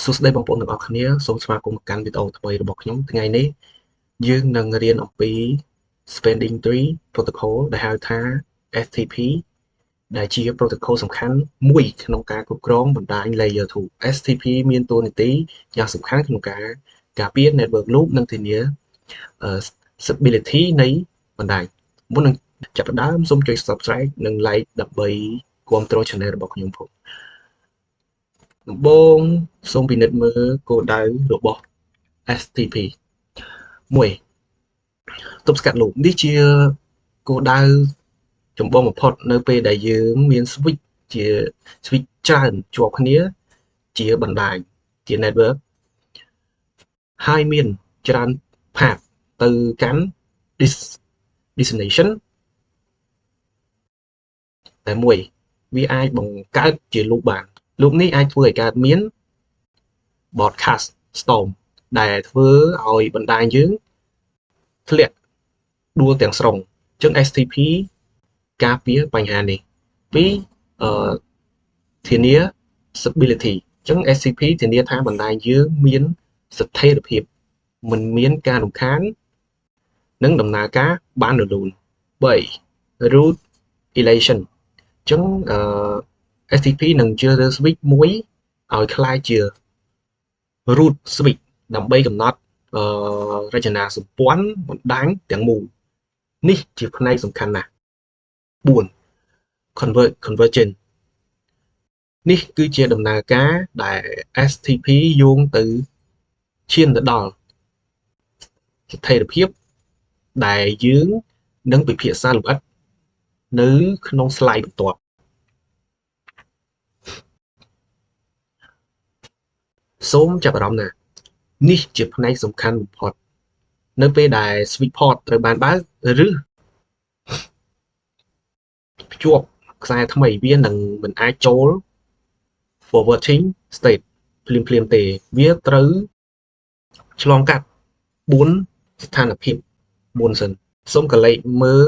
សួស្តីបងប្អូនទាំងអស់គ្នាសូមស្វាគមន៍មកកាន់វីដេអូថ្មីរបស់ខ្ញុំថ្ងៃនេះយើងនឹងរៀនអំពី Spending Tree Protocol ដែលហៅថា STP ដែលជា protocol សំខាន់មួយក្នុងការគ្រប់គ្រងបណ្ដាញ Layer 2 STP មានតួនាទីយ៉ាងសំខាន់ក្នុងការការពារ Network Loop និងធានា stability នៃបណ្ដាញមុននឹងចាប់ផ្ដើមសូមចុច Subscribe និង Like ដើម្បីគាំទ្រ Channel របស់ខ្ញុំផងដំបូងសូមពិនិត្យមើលគោលដៅរបស់ STP 1ទប់ស្កាត់ loop នេះជាគោលដៅចម្បងបំផុតនៅពេលដែលយើងមាន switch ជា switch ច្រើនជាប់គ្នាជាបណ្ដាញជា network ហើយមានច្រើន path ទៅកាន់ destination តែមួយវាអាចបង្កើតជា loop បាន loop នេះអាចធ្វើឲ្យកើតមាន broadcast storm ដែលធ្វើឲ្យបណ្ដាញយើងធ្លាក់ដួលទាំងស្រុងអញ្ចឹង STP ការពារបញ្ហានេះពីធានា stability អញ្ចឹង STP ធានាថាបណ្ដាញយើងមានស្ថិរភាពមិនមានការរំខាននិងដំណើរការបានរលូន3 root elation អញ្ចឹងSTP នឹងជ្រើសរើស switch មួយឲ្យคล้ายជា root switch ដើម្បីកំណត់រចនាសម្ព័ន្ធបណ្ដាញទាំងមូលនេះជាផ្នែកសំខាន់ណាស់4 convergence នេះគឺជាដំណើរការដែល STP យោងទៅឈានទៅដល់ស្ថិរភាពដែលយើងនឹងពិភាក្សាលម្អិតនៅក្នុង slide បន្ទាប់សូមចាប់អារម្មណ៍ណានេះជាផ្នែកសំខាន់បំផុតនៅពេលដែល switch port ត្រូវបានបើកឬភ្ជាប់ខ្សែថ្មីវានឹងមិនអាចចូល forwarding state ភ្លាមទេវាត្រូវឆ្លងកាត់4ស្ថានភាព4សិនសូមកលេចមើល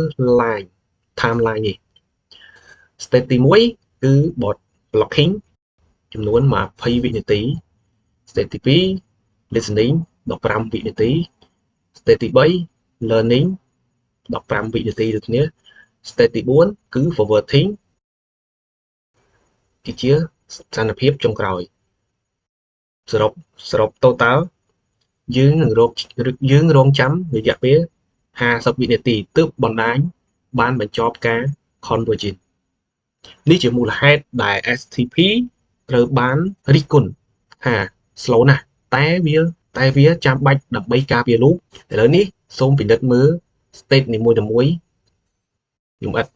timeline នេះ state ទី1គឺ bot blocking ចំនួន20វិនាទី state ទី2 listening 15វិនាទី state ទី3 learning 15វិនាទីដូចគ្នា state ទី4គឺ forwarding គឺជាស្ថានភាពចុងក្រោយសរុប total យើងនឹងរងចាំរយៈពេល50វិនាទីទើបបណ្ដាញបានបញ្ចប់ការ convergence នេះជាមូលហេតុដែល STP ត្រូវបានរិះគន់ថា slow ណាស់តែវាចាំបាច់ដើម្បីការពារ loop ឥឡូវនេះសូមពិនិត្យមើល state នីមួយៗលម្អិត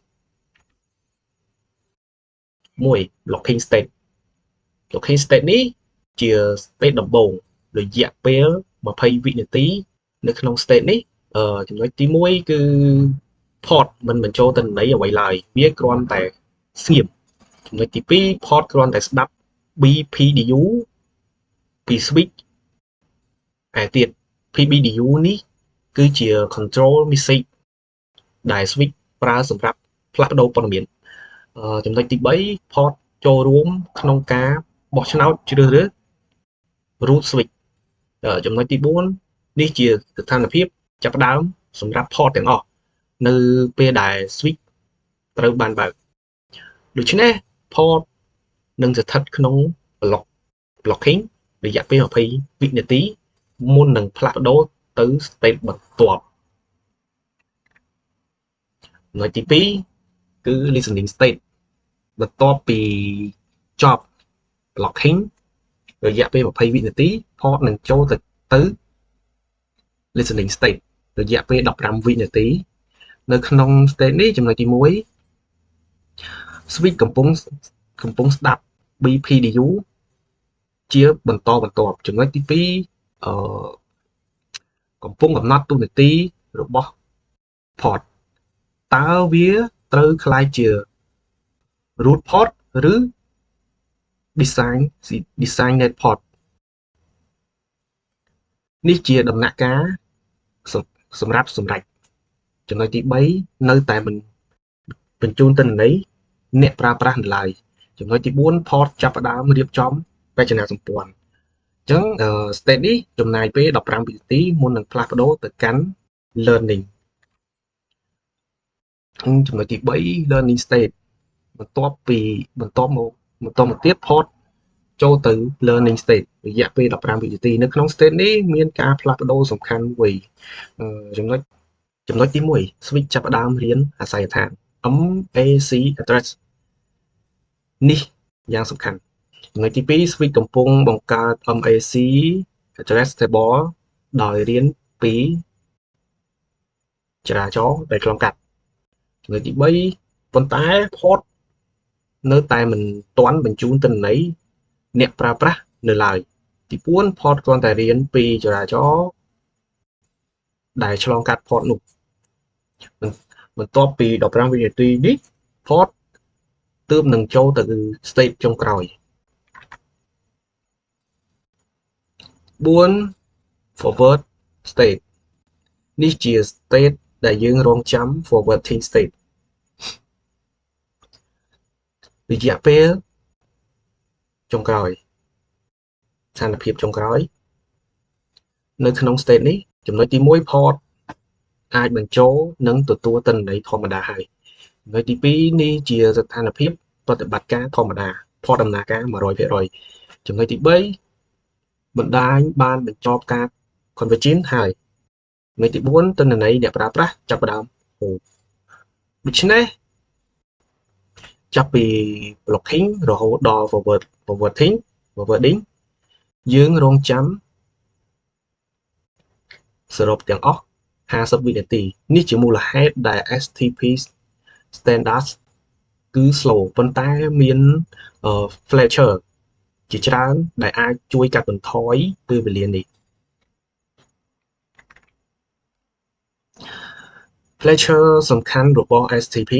1 blocking state នេះជា state ដំបូងរយៈពេល20វិនាទីនៅក្នុង state នេះចំណុចទី1គឺ port មិនបញ្ចូលទិន្នន័យអ្វីឡើយវាគ្រាន់តែស្ងៀមចំណុចទី2 port គ្រាន់តែស្ដាប់ BPDU ពី switch ឯទៀត PBDU នេះគឺជា control message ដែល switch ប្រើសម្រាប់ផ្លាស់ប្ដូរព័ត៌មានចំណុចទី3 port ចូលរួមក្នុងការបោះឆ្នោតជ្រើសរើស root switch ចំណុចទី4នេះជាស្ថានភាពចាប់ផ្ដើមសម្រាប់ port ទាំងអស់នៅពេលដែល switch ត្រូវបានបើកដូច្នេះ port នឹងស្ថិតក្នុង blocking រយៈពេល20វិនាទីមុននឹងផ្លាស់ប្ដូរទៅ state បន្ទាប់ចំណុចទី2គឺ listening state បន្ទាប់ពីចប់ blocking រយៈពេល20វិនាទី port នឹងចូលទៅ listening state រយៈពេល15វិនាទីនៅក្នុង state នេះចំណុចទី1 switch កំពុងស្ដាប់ BPDU ជាបន្តបន្ទាប់ចំណុចទី2កំពុងកំណត់តួនាទីរបស់ port តើវាត្រូវคล้ายជា root port ឬ designated port នេះជាដំណាក់កាលសម្រាប់សម្រេចចំណុចទី3នៅតែមិនបញ្ជូនទិន្នន័យអ្នកប្រើប្រាស់នៅឡើយចំណុចទី4 port ចាប់ផ្ដើមរៀបចំរចនាសម្ព័ន្ធ ចឹងstate នេះចំណាយពេល15វិនាទីមុននឹងផ្លាស់ប្ដូរទៅកាន់ learning ចំណុចទី3 learning state បន្ទាប់មកទៀត port ចូលទៅ learning state រយៈពេល15វិនាទីនៅក្នុង state នេះមានការផ្លាស់ប្ដូរសំខាន់មួយចំណុចទី1 switch ចាប់ផ្ដើមរៀនអាសយដ្ឋាន MAC address នេះយ៉ាងសំខាន់ចំណុចទី2 switch កំពុងបង្កើត MAC address table ដោយរៀនពីចរាចរណ៍ដែលឆ្លងកាត់ចំណុចទី3ប៉ុន្តែ port នៅតែមិនទាន់បញ្ជូនទិន្នន័យអ្នកប្រើប្រាស់នៅឡើយទី4 port គ្រាន់តែរៀនពីចរាចរណ៍ដែលឆ្លងកាត់ port នោះបន្ទាប់ពី15វិនាទីនេះ port ទើបនឹងចូលទៅ state ចុងក្រោយ4 forward state នេះជា state ដែលយើងរងចាំ forwarding state រយៈពេលចុងក្រោយស្ថានភាពចុងក្រោយនៅក្នុង state នេះចំណុចទី1 port អាចបញ្ចូលនិងទទួលទិន្នន័យធម្មតាហើយចំណុចទី2នេះជាស្ថានភាពប្រតិបត្តិការធម្មតា port ដំណើរការ 100% ចំណុចទី3បណ្ដាញបានបញ្ចប់ការ convergence ហើយចំណុចទី4ទិន្នន័យអ្នកប្រើប្រាស់ចាប់ផ្ដើមហូរដូច្នេះចាប់ពី blocking រហូតដល់ forwarding យើងរងចាំសរុបទាំងអស់50វិនាទីនេះជាមូលហេតុដែល STP standards គឺ slow ប៉ុន្តែមាន feature ជាច្រើនដែលអាចជួយកាត់បន្ថយពេលវេលានេះ feature សំខាន់របស់ STP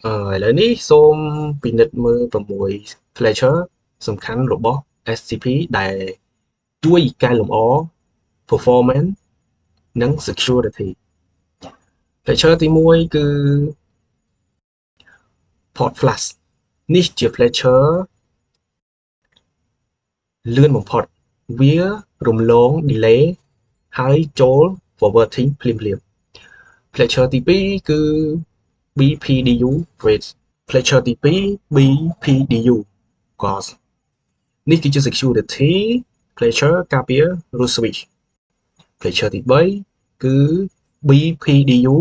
ឥឡូវនេះសូមពិនិត្យមើល6 feature សំខាន់របស់ STP ដែលជួយកែលម្អ performance និង security feature ទី1គឺ port flash នេះជា feature លឿនបំផុតវារំលង delay ហើយចូល forwarding ភ្លាម feature ទី2គឺ BPDU rate feature ទី2 BPDU cost នេះគឺជា security feature ការពារ root switch feature ទី3គឺ BPDU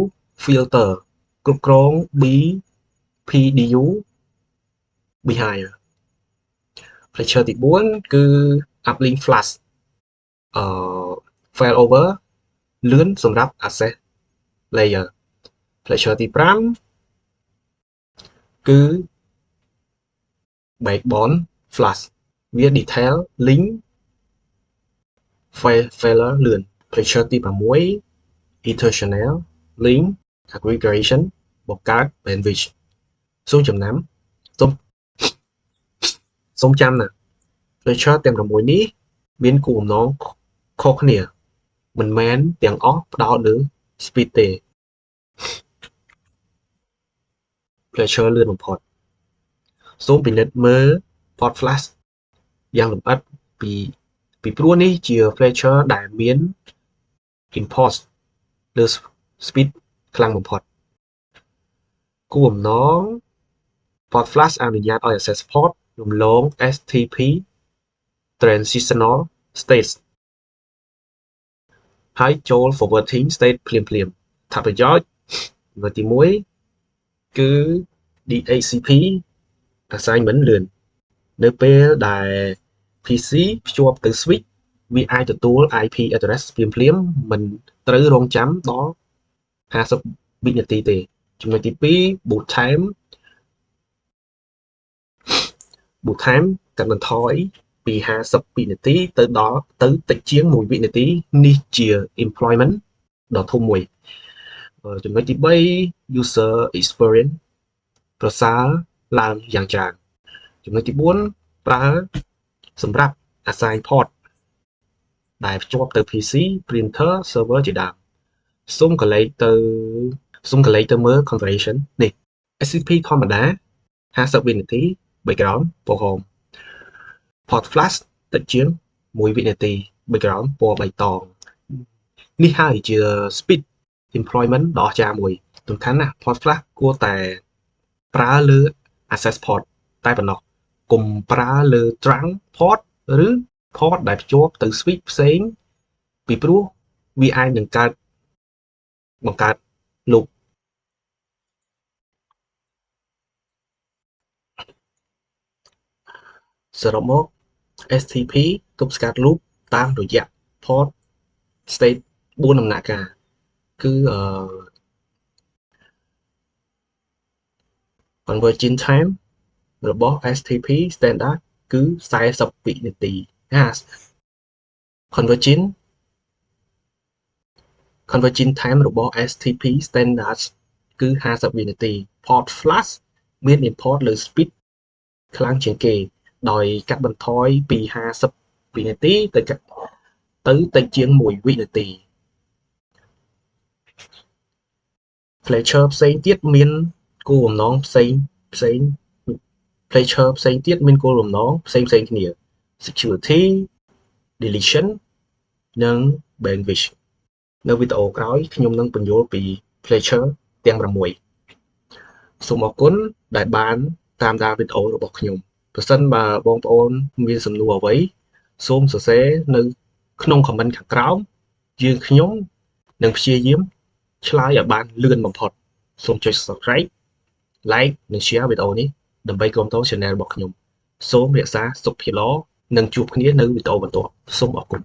filter គ្រប់គ្រង BPDU behavior feature ទី4គឺ uplink flash failover លឿនសម្រាប់ access layer feature ទី5គឺ backbone flash វា detail link failure លឿន feature ទី6 internal link aggregation បង្កើត bandwidth សូមចាំណា feature ទាំង6នេះមានគោលបំណងខុសគ្នាមិនមែនទាំងអស់ផ្ដោតលើ speed ទេ feature លឿនបំផុតសូមពិនិត្យមើល port flash យ៉ាងលម្អិតពីព្រោះនេះជា feature ដែលមាន import លើ speed ខ្លាំងបំផុតគោលបំណង port flash អនុញ្ញាតឲ្យ access port រំលង STP transitional states ហើយចូល forwarding state ភ្លាមៗថាប្រយោជន៍ចំណុចទី1គឺ DHCP assignment លឿននៅពេលដែល PC ភ្ជាប់ទៅ switch វាអាចទទួល IP address ភ្លាមមិនត្រូវរងចាំដល់50វិនាទីទេចំណុចទី2 boot time កាត់បន្ថយពី50វិនាទីទៅតិចជាង1វិនាទីនេះជា employment ដ៏ធំមួយចំណុចទី3 user experience ប្រសើរឡើងយ៉ាងច្រើនចំណុចទី4ប្រើសម្រាប់ assign port ដែលភ្ជាប់ទៅ PC printer server ជាដើមសូមកលេចទៅមើល configuration នេះ SCP ធម្មតា50វិនាទី background ពណ៌ហម port flash តិចជាង1វិនាទី background ពណ៌បៃតងនេះហើយជា speed employment ដ៏អស្ចារ្យមួយសំខាន់ណាស់ port ខ្លះគួរតែប្រើលើ access port តែប៉ុណ្ណោះកុំប្រើលើ trunk port ឬ port ដែលភ្ជាប់ទៅ switch ផ្សេងពីព្រោះវាអាចនឹងបង្កើត loop សរុបមក STP ទប់ស្កាត់ loop តាមរយៈ port state 4 ដំណាក់កាលគឺ convergence time របស់ STP standard គឺ40វិនាទី convergence time របស់ STP standard គឺ50វិនាទី port flash មាន import លើ speed ខ្លាំងជាងគេដោយកាត់បន្ថយពី50វិនាទីទៅតិចជាង1វិនាទី feature ផ្សេងទៀតមានគោលបំណងផ្សេងគ្នា security deletion និង bandwidth នៅវីដេអូក្រោយខ្ញុំនឹងបញ្យល់ពី feature ទាំង6សូមអរគុណដែលបានតាមដានវីដេអូរបស់ខ្ញុំប្រសិនបើបងប្អូនមានសំណួរអ្វីសូមសរសេរនៅក្នុង comment ខាងក្រោមយើងខ្ញុំនឹងព្យាយាមឆ្លើយឲ្យបានលឿនបំផុតសូមចុច subscribe like និង share វីដេអូនេះដើម្បីគាំទ្រ channel របស់ខ្ញុំសូមរក្សាសុខភាពល្អនិងជួបគ្នានៅវីដេអូបន្ទាប់សូមអរគុណ